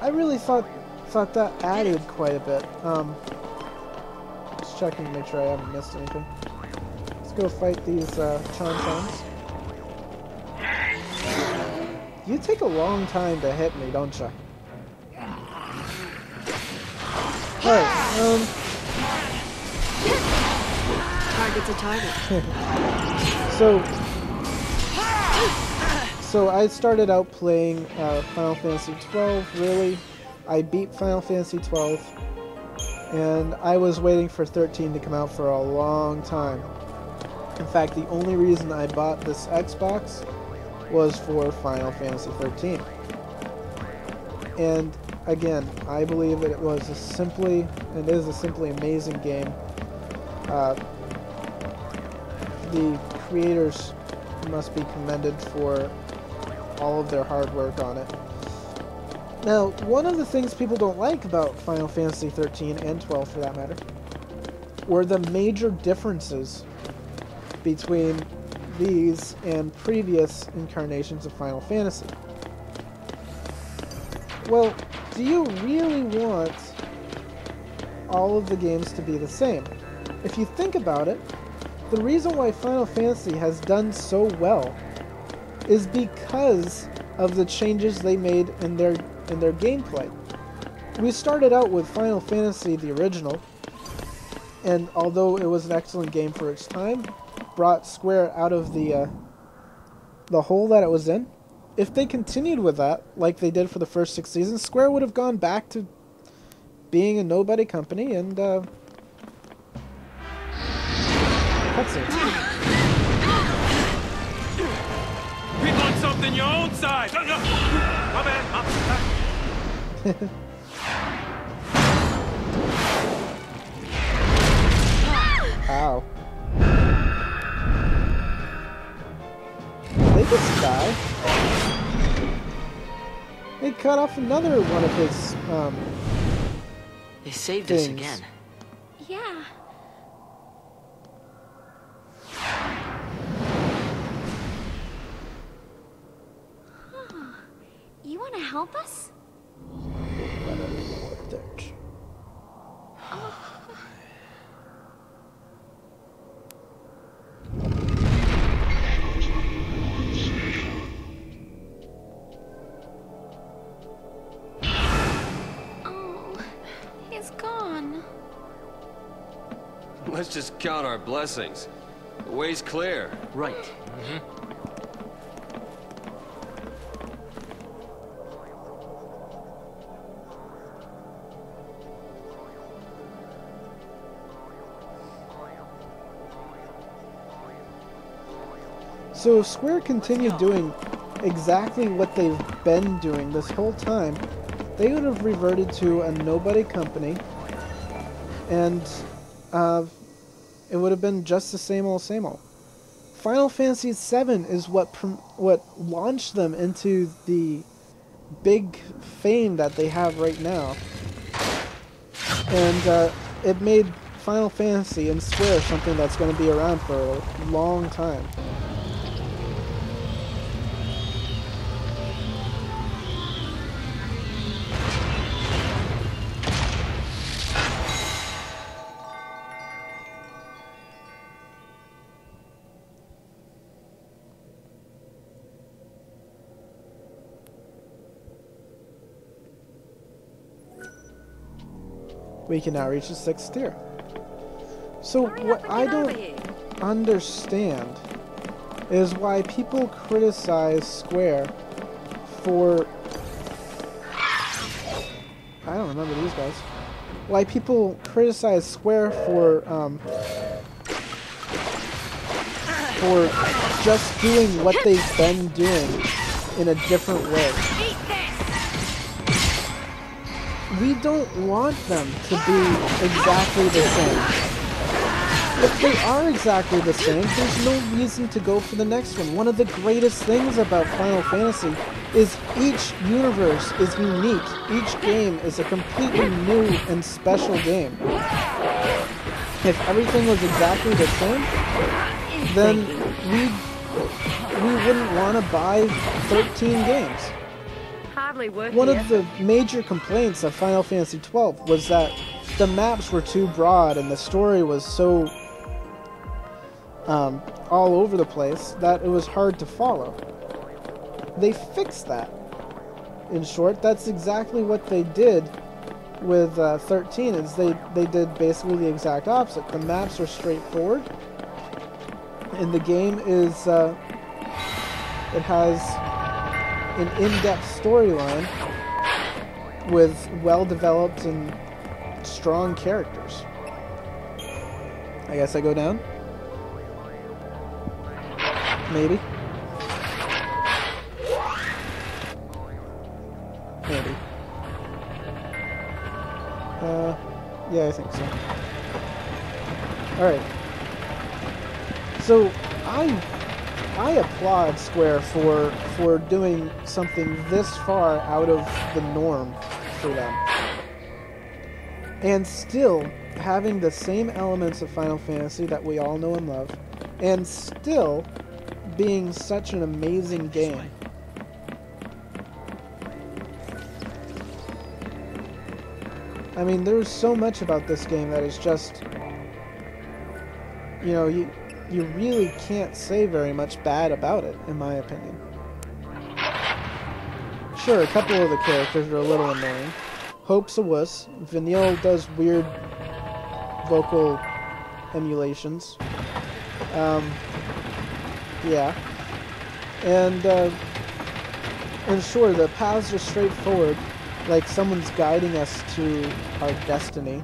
I really thought that added quite a bit. Just checking to make sure I haven't missed anything. Let's go fight these Chon-Chons. You take a long time to hit me, don't you? Alright, Target's a target. So I started out playing Final Fantasy XII, really. I beat Final Fantasy XII, and I was waiting for 13 to come out for a long time. In fact, the only reason I bought this Xbox was for Final Fantasy XIII. And again, I believe that it is a simply amazing game. The creators must be commended for all of their hard work on it. Now, one of the things people don't like about Final Fantasy XIII and XII, for that matter, were the major differences between these and previous incarnations of Final Fantasy. Well, do you really want all of the games to be the same? If you think about it, the reason why Final Fantasy has done so well is because of the changes they made in their gameplay. We started out with Final Fantasy the original, and although it was an excellent game for its time, brought Square out of the hole that it was in. If they continued with that, like they did for the first 6 seasons, Square would have gone back to being a nobody company and cutscenes. We want something your own size. No, no. My bad. Ow. They just die. They cut off another one of his They saved things. us again. Yeah. You want to help us? Oh, he's gone. Let's just count our blessings. The way's clear. Right. So Square continued doing exactly what they've been doing this whole time. They would have reverted to a nobody company, and it would have been just the same old, same old. Final Fantasy VII is what launched them into the big fame that they have right now, and it made Final Fantasy and Square something that's going to be around for a long time. We can now reach the 6th tier. So what I don't understand is why people criticize Square for... I don't remember these guys. Why people criticize Square for just doing what they've been doing in a different way. We don't want them to be exactly the same. If they are exactly the same, there's no reason to go for the next one. One of the greatest things about Final Fantasy is each universe is unique. Each game is a completely new and special game. If everything was exactly the same, then we wouldn't want to buy 13 games. hardly work one here. of the major complaints of Final Fantasy XII was that the maps were too broad and the story was so all over the place that it was hard to follow. They fixed that. In short, that's exactly what they did with 13. Is they did basically the exact opposite. The maps are straightforward, and the game is it has an in-depth storyline with well-developed and strong characters. I guess I go down? Maybe. Maybe. Yeah, I think so. Alright. So, I applaud Square for doing something this far out of the norm for them. And still having the same elements of Final Fantasy that we all know and love, and still being such an amazing game. I mean, there's so much about this game that is just, you know, you really can't say very much bad about it, in my opinion. Sure, a couple of the characters are a little annoying. Hope's a wuss. Vanille does weird vocal emulations. Yeah. And sure, the paths are straightforward, like someone's guiding us to our destiny.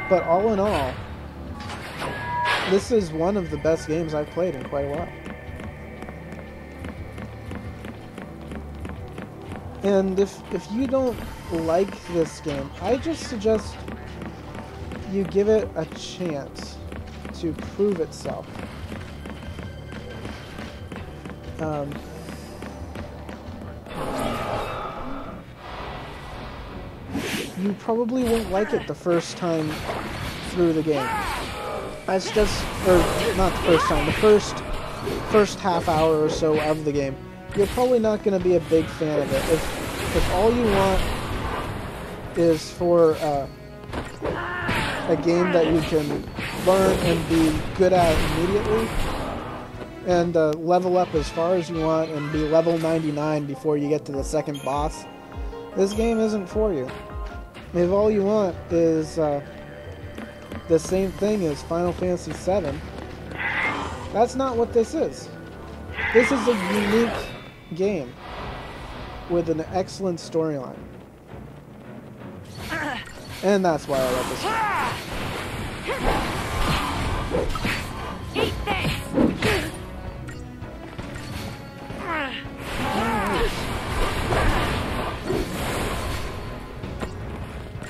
But all in all, this is one of the best games I've played in quite a while. And if you don't like this game, I just suggest you give it a chance to prove itself. You probably won't like it the first time through the game. That's just, or not the first time, the first half hour or so of the game. You're probably not going to be a big fan of it. If all you want is for a game that you can learn and be good at immediately, and level up as far as you want and be level 99 before you get to the second boss, this game isn't for you. If all you want is the same thing as Final Fantasy VII, that's not what this is. This is a unique game with an excellent storyline. And that's why I love this game. Eat this!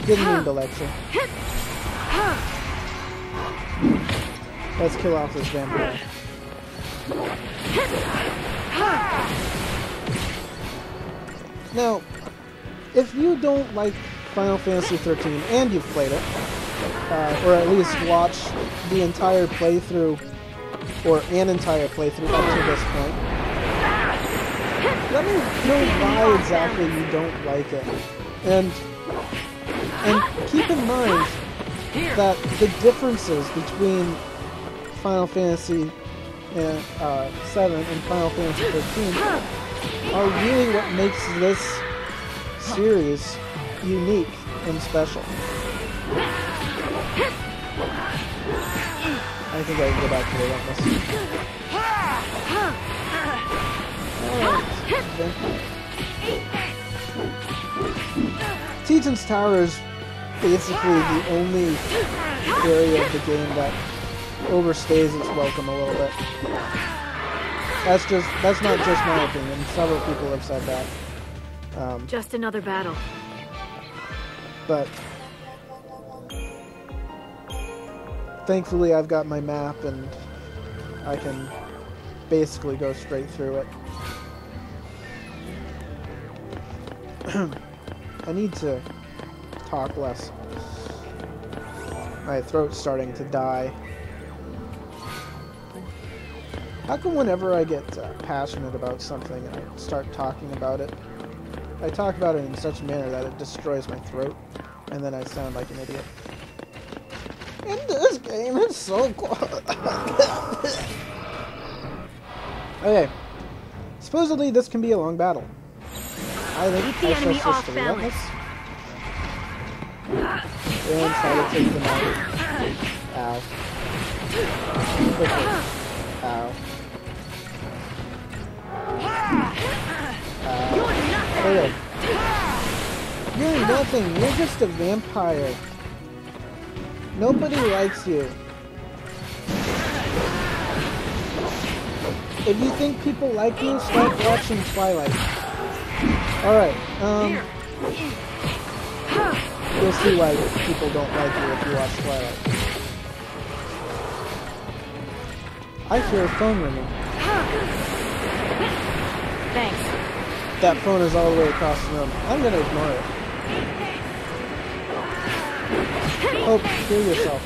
Didn't mean to lecture. Let's kill off this vampire. Now, if you don't like Final Fantasy XIII and you've played it, or at least watched the entire playthrough, or an entire playthrough up to this point, let me know why exactly you don't like it. And keep in mind that the differences between Final Fantasy VII and Final Fantasy XIII are really what makes this series unique and special. I think I can go back to the Alright. Teton's Tower is basically the only area of the game that overstays its welcome a little bit. That's not just my opinion. Several people have said that. Just another battle. But thankfully I've got my map and I can basically go straight through it. I need to talk less. My throat's starting to die. How come whenever I get passionate about something and I start talking about it, I talk about it in such a manner that it destroys my throat, and then I sound like an idiot. In this game, it's so cool. Okay. Supposedly, this can be a long battle. I think the I enemy shall off switch to relentless. balance. And try to take them out. Ow. Okay. Ow. Okay. You're nothing. You're just a vampire. Nobody likes you. If you think people like you, start watching Twilight. Alright, you'll see why people don't like you if you watch Twilight. I hear a phone ringing. Thanks. That phone is all the way across the room. I'm gonna ignore it. Hope, heal yourself.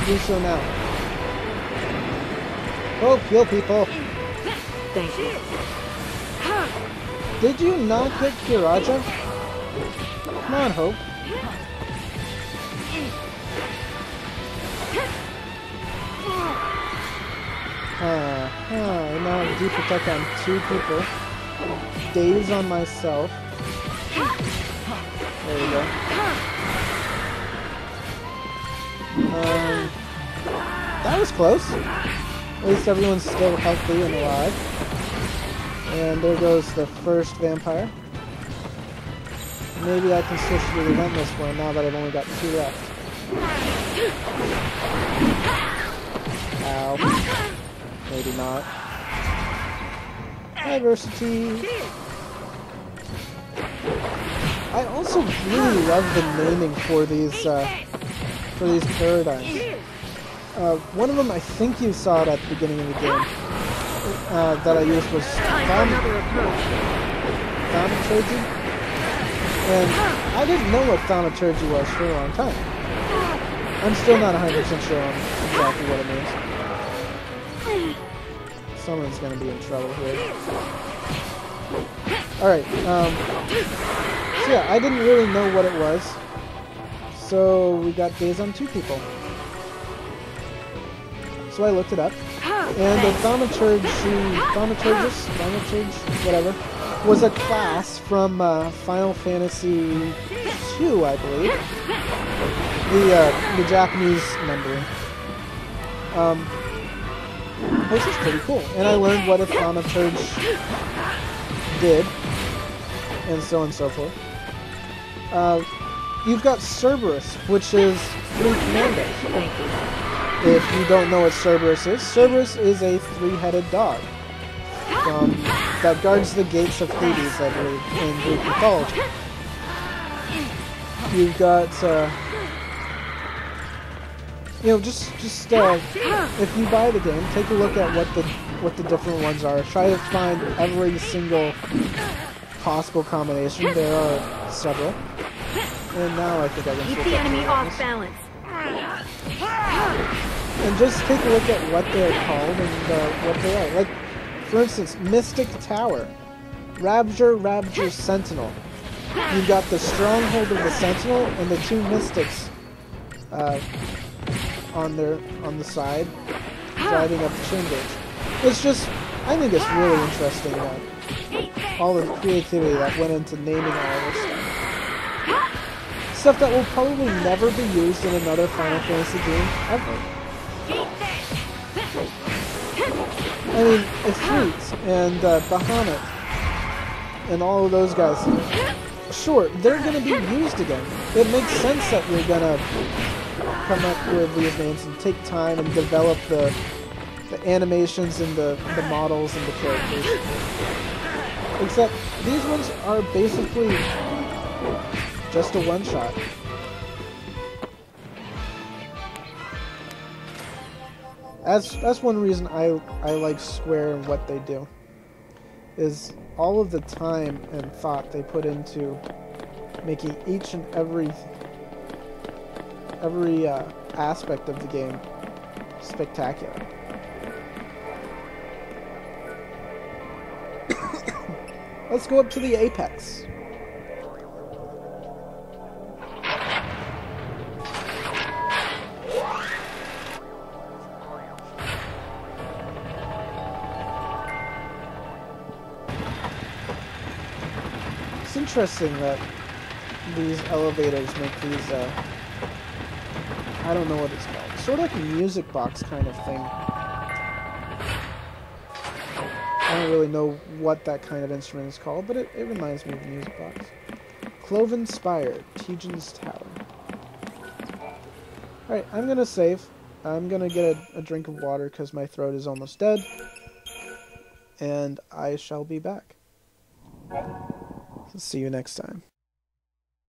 Do so now. Hope, heal people. Thank you. Did you not get Kiraja? Come on, Hope. I now have deep attack on 2 people. Daze on myself. There we go. That was close. At least everyone's still healthy and alive. And there goes the first vampire. Maybe I can switch to the relentless one now that I've only got 2 left. Ow. Maybe not. Diversity. I also really love the naming for these paradigms. One of them, I think you saw it at the beginning of the game, that I used was thaumaturgy. And I didn't know what thaumaturgy was for a long time. I'm still not 100% sure on exactly what it means. Someone's gonna be in trouble here. Alright, so yeah, I didn't really know what it was. So we got days on 2 people. So I looked it up. And the thaumaturge, whatever, was a class from Final Fantasy II, I believe. The Japanese numbering. Which is pretty cool. And I learned what a thaumaturge did, and so on and so forth. You've got Cerberus, which is 3 commandos. If you don't know what Cerberus is a 3-headed dog that guards the gates of Hades, I believe, in Greek mythology. You've got, if you buy the game, take a look at what the different ones are. Try to find every single possible combination. There are several. And now I think I can Keep switch the up to enemy relentless. off balance. And just take a look at what they're called and what they are. Like, for instance, Mystic Tower, Ravger Sentinel. You've got the stronghold of the Sentinel and the 2 Mystics on the side, driving up the chain gauge. It's just, I think it's really interesting all the creativity that went into naming all this stuff. Stuff that will probably never be used in another Final Fantasy game ever. I mean, Ifrit and Bahamut and all of those guys, sure, they're going to be used again. It makes sense that you're going to come up with these names and take time and develop the animations and the models and the characters. Except, these ones are basically just a one-shot. That's one reason I like Square and what they do, is all of the time and thought they put into making each and every aspect of the game spectacular. Let's go up to the apex. It's interesting that these elevators make these, I don't know what it's called. Sort of like a music box kind of thing. I don't really know what that kind of instrument is called, but it reminds me of a music box. Cloven Spire, Tejan's Tower. Alright, I'm gonna save. I'm gonna get a drink of water because my throat is almost dead. And I shall be back. See you next time.